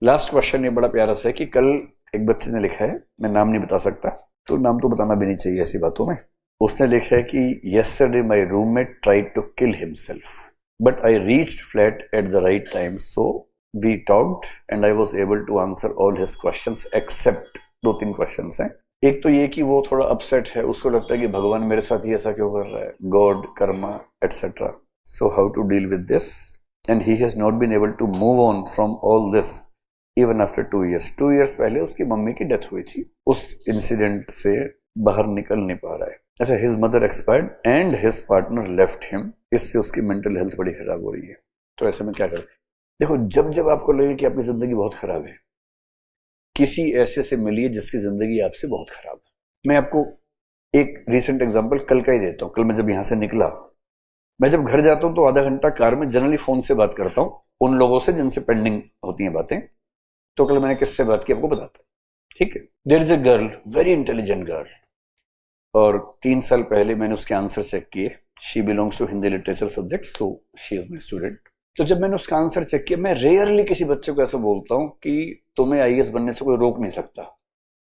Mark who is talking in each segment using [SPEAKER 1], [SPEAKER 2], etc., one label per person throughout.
[SPEAKER 1] Last question ये बड़ा प्यारा सा है कि कल एक बच्चे ने लिखा है, मैं नाम नहीं बता सकता, तो नाम तो बताना भी नहीं चाहिए ऐसी बातों में। उसने लिखा है कि yesterday my roommate tried to kill himself but I reached flat at the right time, so we talked and I was able to answer all his questions except दो तीन क्वेश्चंस हैं। एक तो ये कि वो थोड़ा अपसेट है, उसको लगता है कि भगवान मेरे साथ ही ऐसा क्यों कर रहा है, God, karma, etcetera. So how to deal with this, and he has not been able to move on from all this even after 2 years। 2 years पहले उसकी मम्मी की डेथ हुई थी, उस इंसिडेंट से बाहर निकल नहीं पा रहा है। अच्छा, his mother expired and his partner left him, इससे उसकी मेंटल हेल्थ बड़ी खराब हो रही है। तो ऐसे में क्या करें? देखो, जब जब आपको लगे कि आपकी जिंदगी बहुत खराब है, किसी ऐसे से मिलिए जिसकी जिंदगी आपसे बहुत खराब है। मैं आपको एक रिसेंट एग्जांपल कल का ही देता हूं। कल मैं जब यहां से निकला, मैं जब घर जाता हूं तो आधा घंटा कार में जनरली फोन से बात करता हूं उन लोगों से जिनसे पेंडिंग होती हैं बातें। तो कल मैंने किससे बात की आपको बताता हूं, ठीक है? There is a girl, very intelligent girl, और 3 साल पहले मैंने उसके आंसर चेक किए। She belongs to Hindi literature subject, so she is my student. तो जब मैंने उसका आंसर चेक किया, मैं रेयरली किसी बच्चे को ऐसा बोलता हूं कि तुम्हें आईएएस बनने से कोई रोक नहीं सकता,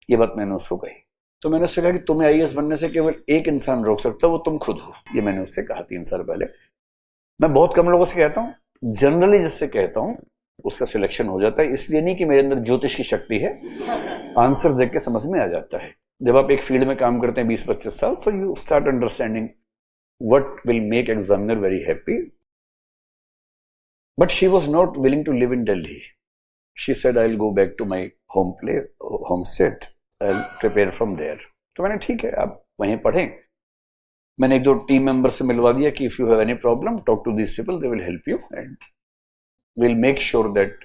[SPEAKER 1] ये बात मैंने उसको कही। तो मैंने उससे कहा कि तुम्हें आईएएस बनने से केवल एक इंसान रोक सकता है, वो तुम खुद हो। ये मैंने उससे कहा 3 साल पहले। मैं बहुत कम लोगों से कहता हूं, जनरली जिससे कहता हूं उसका सिलेक्शन हो जाता है। इसलिए नहीं कि मेरे अंदर ज्योतिष की शक्ति है, आंसर देख के समझ में आ जाता है। जब आप एक फील्ड में काम करते हैं 20-25 साल, so you start understanding what will make examiner very happy. But she was not willing to live in Delhi. She said I will go back to my home state, I will prepare from there. तो मैंने, ठीक है, आप वहीं पढ़ें। मैंने एक दो टीम मेंबर से मिलवा दिया कि if you have any problem talk to these people, they will help you and will make sure that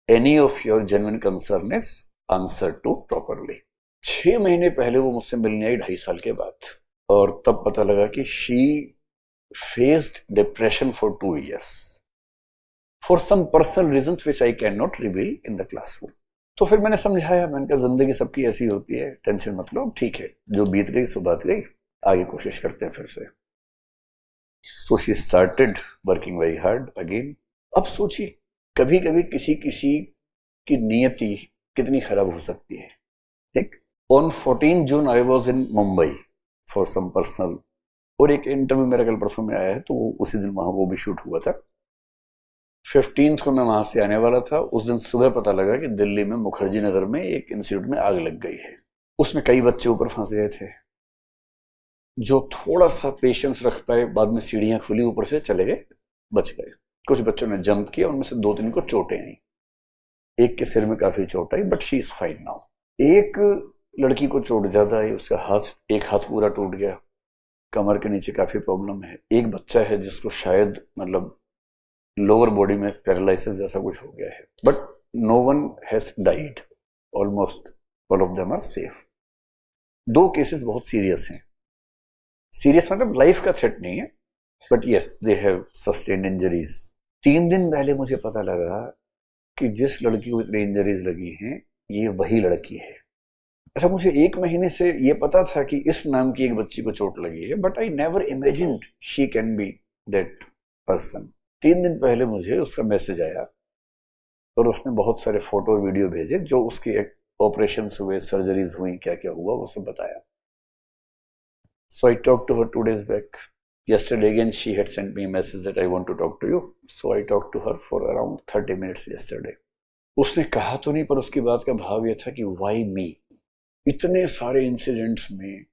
[SPEAKER 1] any of your genuine concern is answer to properly. 6 महीने पहले वो मुझसे मिलने आई, 2.5 साल के बाद, और तब पता लगा कि she faced depression for 2 years for some personal reasons which I can not reveal in the classroom. तो फिर मैंने समझाया, मैंने कहा जिंदगी सबकी ऐसी होती है, टेंशन मत लो, ठीक है, जो बीत गई सो बात गई, आगे कोशिश करते हैं फिर से। So she started working very hard again. अब सोचिए, कभी कभी किसी किसी की नियति कितनी खराब हो सकती है। ठीक, on 14 June I was in Mumbai for some personal, और एक इंटरव्यू मेरा कल परसों में आया है, तो उसी दिन वहां वो भी शूट हुआ था। 15th को मैं वहां से आने वाला था। उस दिन सुबह पता लगा कि दिल्ली में मुखर्जी नगर में एक इंस्टीट्यूट में आग लग गई है। उसमें कई बच्चे ऊपर फंस गए थे। जो थोड़ा सा पेशेंस रख पाए, बाद में सीढ़ियां खुली, ऊपर से चले गए, बच गए। कुछ बच्चों ने जंप किया, उनमें से 2-3 को चोटें आई। एक के सिर में काफी चोट आई, but she is fine now. एक लड़की को चोट ज्यादा आई, उसका एक हाथ पूरा टूट गया, कमर के नीचे काफी प्रॉब्लम है। एक बच्चा है जिसको शायद मतलब लोअर बॉडी में पैरालिसिस जैसा कुछ हो गया है, but no one has died, almost all of them are safe. 2 cases बहुत सीरियस हैं। सीरियस मतलब लाइफ का थ्रेट नहीं है, but yes, they have sustained injuries. 3 दिन पहले मुझे पता लगा कि जिस लड़की को इतनी इंजरीज लगी हैं, ये वही लड़की है। अच्छा, मुझे 1 महीने से ये पता था कि इस नाम की एक बच्ची को चोट लगी है, but I never imagined she can be that person. 3 दिन पहले मुझे उसका मैसेज आया, और उसने बहुत सारे फोटो और वीडियो भेजे, जो उसके ऑपरेशन हुए, सर्जरीज हुई, क्या क्या हुआ, वो सब बताया। So I talk to her 2 days बैक। Yesterday again she had sent me a message that I want to talk to you. So I talked to her for around 30 minutes yesterday. उसने कहा तो नहीं, पर उसकी बात का भाव यह था कि why me? इतने सारे इंसिडेंट्स में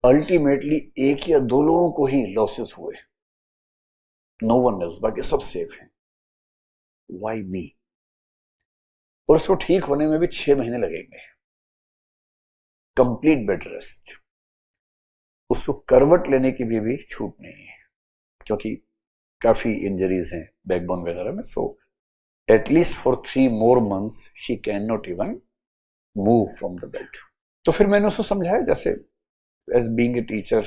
[SPEAKER 1] अल्टीमेटली एक या दो लोगों को ही लॉसेस हुए, नो वन एल्स, बाकी सब सेफ हैं। Why me? और उसको ठीक होने में भी 6 महीने लगेंगे। कंप्लीट बेड रेस्ट, उसको करवट लेने की भी छूट नहीं है, क्योंकि काफी इंजरीज हैं बैकबोन वगैरह में। So at least for 3 more months she can not even move from the bed. तो फिर मैंने उसको समझाया, जैसे as being a teacher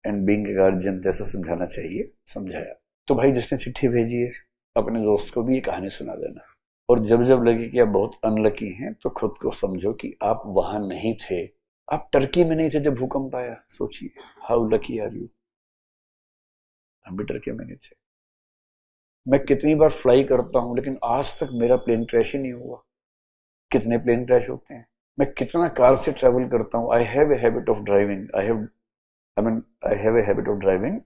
[SPEAKER 1] and being a guardian जैसा समझाना चाहिए, समझाया। तो भाई, जिसने चिट्ठी भेजी है, अपने दोस्त को भी ये कहानी सुना देना। और जब जब लगे कि आप बहुत अनलकी हैं, तो खुद को समझो कि आप वहां नहीं थे, आप टर्की में नहीं थे जब भूकंप आया। सोचिए, हाउ लकी आर यू। हम भी टर्की में नहीं थे। मैं कितनी बार फ्लाई करता हूं लेकिन आज तक मेरा प्लेन क्रैश ही नहीं हुआ। कितने प्लेन क्रैश होते हैं। मैं कितना कार से ट्रेवल करता हूं। I have a habit of driving. I have a habit of driving.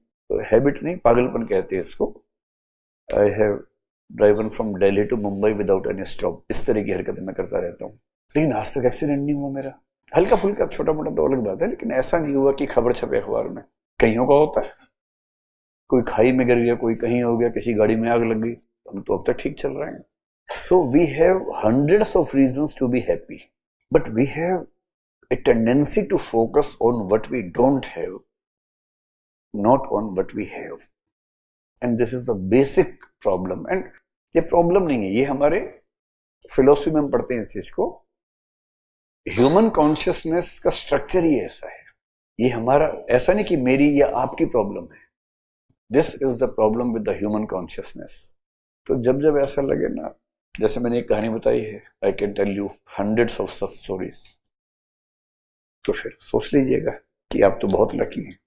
[SPEAKER 1] Habit नहीं, पागलपन कहते हैं इसको। I have driven from Delhi to Mumbai without any stop. इस तरह की हरकतें मैं करता रहता हूँ, लेकिन आज तक एक्सीडेंट नहीं हुआ मेरा। हल्का फुल्का छोटा मोटा तो अलग बात है, लेकिन ऐसा नहीं हुआ कि खबर छपे अखबार में। कईयों का होता है, कोई खाई में गिर गया, कोई कहीं हो गया, किसी गाड़ी में आग लग गई। हम तो अब तक ठीक चल रहे हैं। So we have hundreds of reasons to be happy, but we have a tendency to focus on what we don't have, not on what we have. And this is the basic problem. And ये problem नहीं है, ये हमारे philosophy में हम पढ़ते हैं इस चीज को। ह्यूमन कॉन्शियसनेस का स्ट्रक्चर ही ऐसा है। ये हमारा, ऐसा नहीं कि मेरी या आपकी प्रॉब्लम है। This is the problem with the human consciousness. तो जब जब ऐसा लगे ना, जैसे मैंने एक कहानी बताई है, I can tell you hundreds of such stories, तो फिर सोच लीजिएगा कि आप तो बहुत लकी हैं।